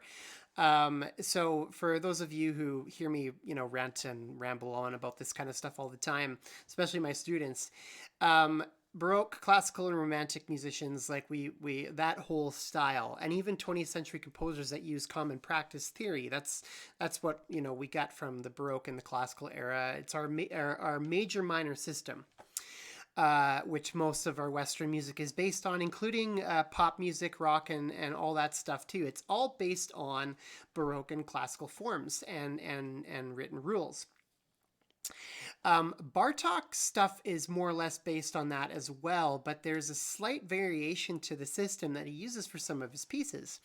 So for those of you who hear me, rant and ramble on about this kind of stuff all the time, especially my students, um, Baroque, classical, and romantic musicians, like we that whole style, and even 20th century composers that use common practice theory. That's what we got from the Baroque and the classical era. It's our major minor system. Which most of our Western music is based on, including pop music, rock, and all that stuff too. It's all based on Baroque and classical forms and written rules. Bartok stuff is more or less based on that as well, but there's a slight variation to the system that he uses for some of his pieces.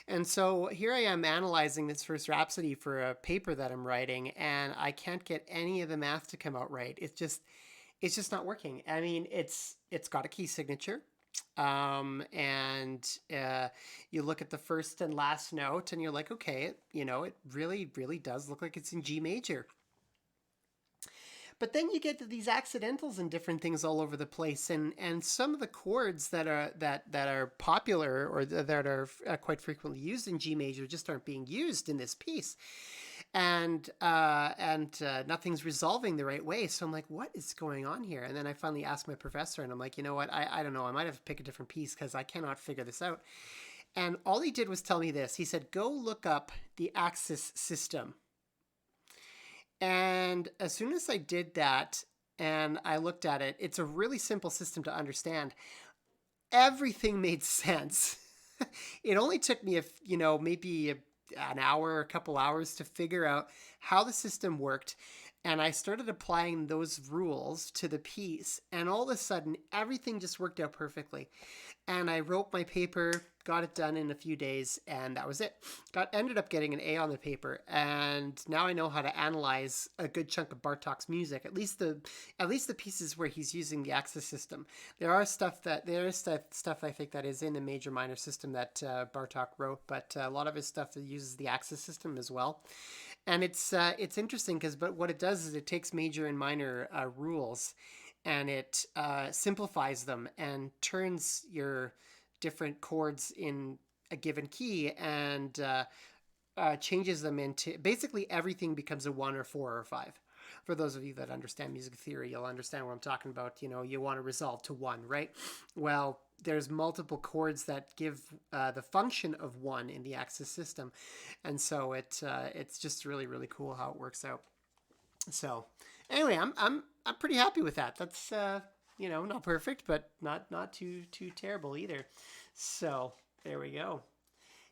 And so here I am analyzing this first Rhapsody for a paper that I'm writing, and I can't get any of the math to come out right. It's just not working. I mean, it's got a key signature, and you look at the first and last note, and you're like, okay, it really, really does look like it's in G major. But then you get to these accidentals and different things all over the place, and some of the chords that are popular or that are quite frequently used in G major just aren't being used in this piece, and nothing's resolving the right way. So I'm like, what is going on here? And then I finally asked my professor, and I'm like, you know what? I don't know. I might have to pick a different piece because I cannot figure this out. And all he did was tell me this. He said, go look up the Axis system. And as soon as I did that and I looked at it, it's a really simple system to understand. Everything made sense. It only took me, maybe an hour, a couple hours to figure out how the system worked. And I started applying those rules to the piece. And all of a sudden, everything just worked out perfectly. And I wrote my paper, got it done in a few days, and that was it. Ended up getting an A on the paper, and now I know how to analyze a good chunk of Bartok's music. At least the pieces where he's using the Axis system. There is stuff I think that is in a major minor system that Bartok wrote, but a lot of his stuff uses the Axis system as well. And it's interesting but what it does is it takes major and minor rules, and it simplifies them and turns your different chords in a given key and changes them into basically everything becomes a 1 or 4 or 5. For those of you that understand music theory, you'll understand what I'm talking about. You want to resolve to 1, right? Well, there's multiple chords that give the function of 1 in the Axis system, and so it's just really, really cool how it works out. So anyway, I'm pretty happy with that. That's not perfect, but not too terrible either. So there we go.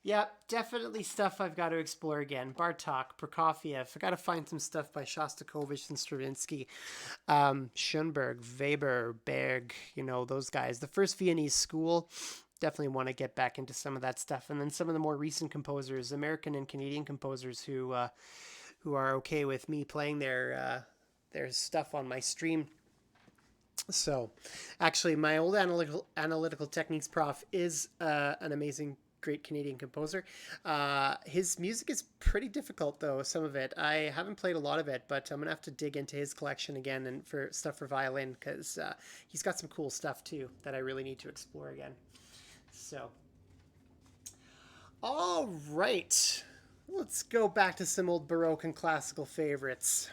Yeah, definitely stuff I've got to explore again. Bartok, Prokofiev. I got to find some stuff by Shostakovich and Stravinsky, Schoenberg, Weber, Berg. Those guys. The first Viennese school. Definitely want to get back into some of that stuff, and then some of the more recent composers, American and Canadian composers who are okay with me playing their stuff on my stream. So, actually, my old analytical techniques prof is an amazing, great Canadian composer. His music is pretty difficult, though. Some of it I haven't played a lot of it, but I'm gonna have to dig into his collection again and for stuff for violin because he's got some cool stuff too that I really need to explore again. So, all right. Let's go back to some old Baroque and classical favorites.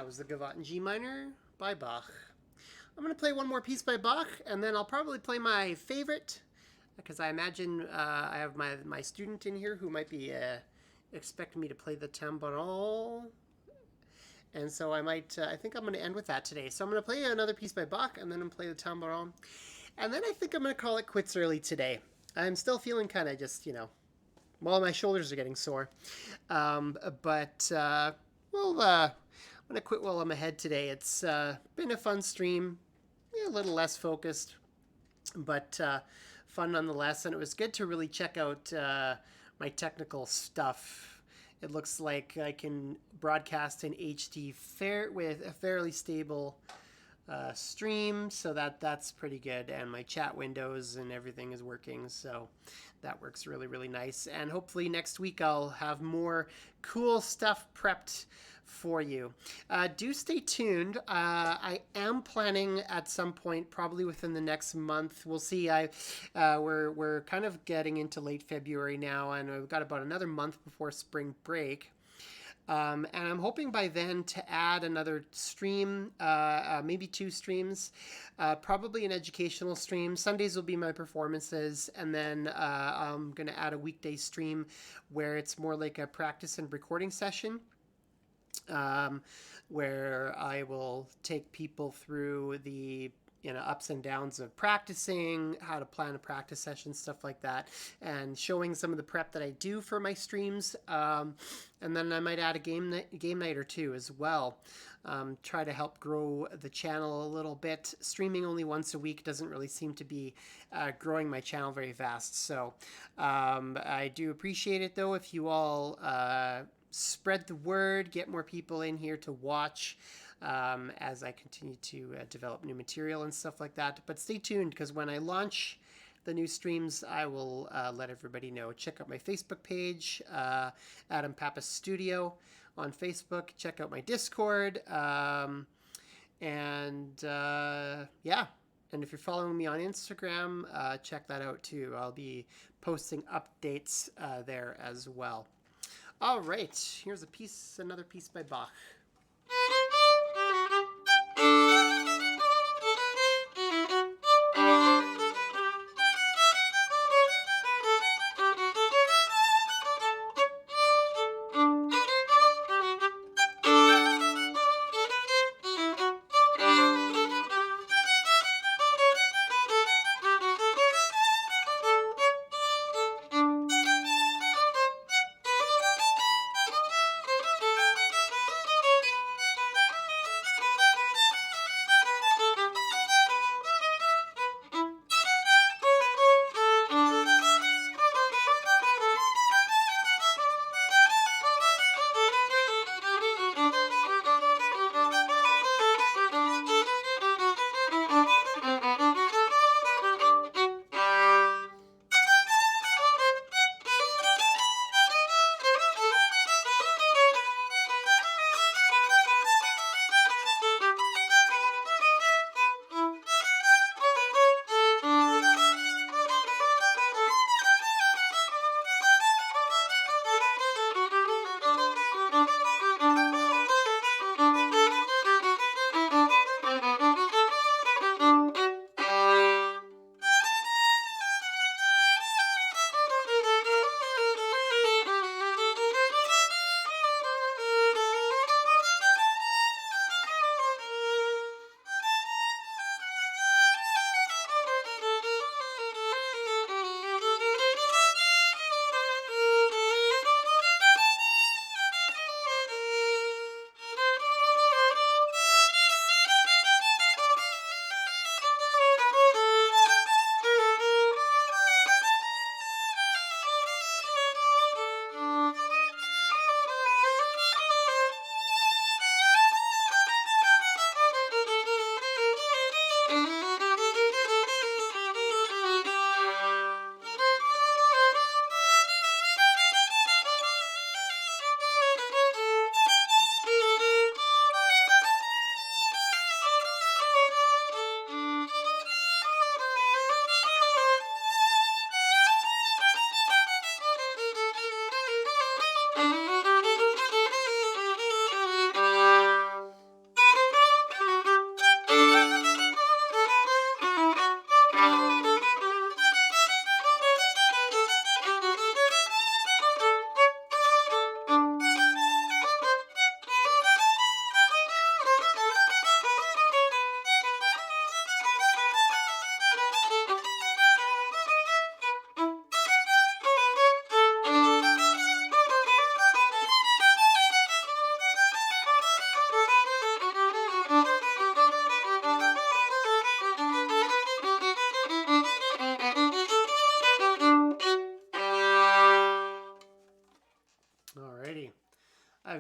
That was the Gavotte in G minor by Bach. I'm going to play one more piece by Bach, and then I'll probably play my favorite, because I imagine I have my student in here who might be expecting me to play the Tambourine. And so I think I'm going to end with that today. So I'm going to play another piece by Bach, and then I'm going to play the Tambourine. And then I think I'm going to call it quits early today. I'm still feeling kind of just, well, my shoulders are getting sore. But I'm going to quit while I'm ahead today. It's been a fun stream, a little less focused, but fun nonetheless. And it was good to really check out my technical stuff. It looks like I can broadcast in HD with a fairly stable stream, so that's pretty good. And my chat windows and everything is working, so that works really, really nice. And hopefully next week I'll have more cool stuff prepped for you. Do stay tuned. I am planning at some point, probably within the next month. We'll see. We're kind of getting into late February now, and we've got about another month before spring break. And I'm hoping by then to add another stream, maybe 2 streams, probably an educational stream. Sundays will be my performances, and then I'm going to add a weekday stream where it's more like a practice and recording session. Where I will take people through the ups and downs of practicing, how to plan a practice session, stuff like that, and showing some of the prep that I do for my streams. And then I might add a game night or 2 as well. Try to help grow the channel a little bit. Streaming only once a week doesn't really seem to be growing my channel very fast. So I do appreciate it, though, if you all spread the word, get more people in here to watch as I continue to develop new material and stuff like that. But stay tuned, because when I launch the new streams, I will let everybody know. Check out my Facebook page, Adam Pappas Studio on Facebook. Check out my Discord. And if you're following me on Instagram, check that out too. I'll be posting updates there as well. All right, here's another piece by Bach.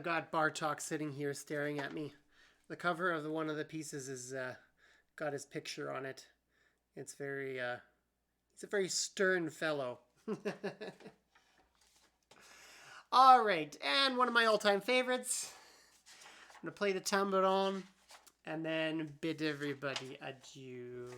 got Bartok sitting here staring at me. The cover of one of the pieces is got his picture on it. It's very he's a very stern fellow. All right, and one of my all-time favorites. I'm gonna play the tambourin and then bid everybody adieu.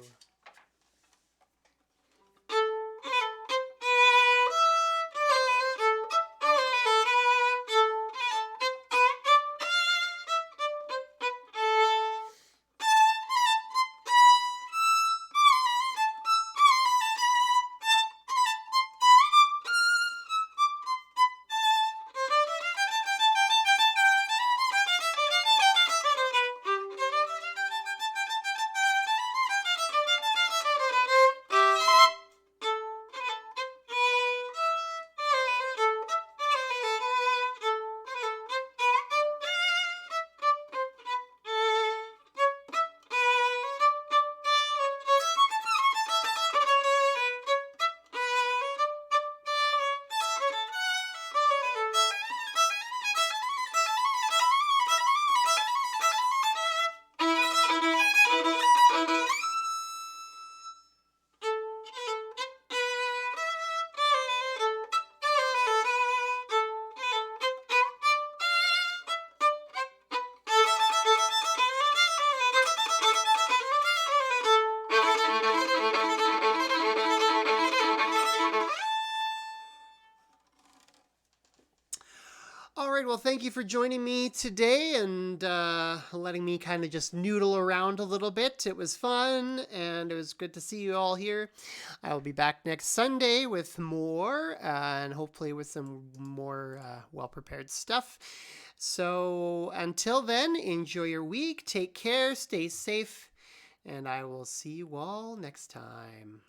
All right, well, thank you for joining me today and letting me kind of just noodle around a little bit. It was fun and it was good to see you all here. I will be back next Sunday with more and hopefully with some more well-prepared stuff. So until then, enjoy your week, take care, stay safe, and I will see you all next time.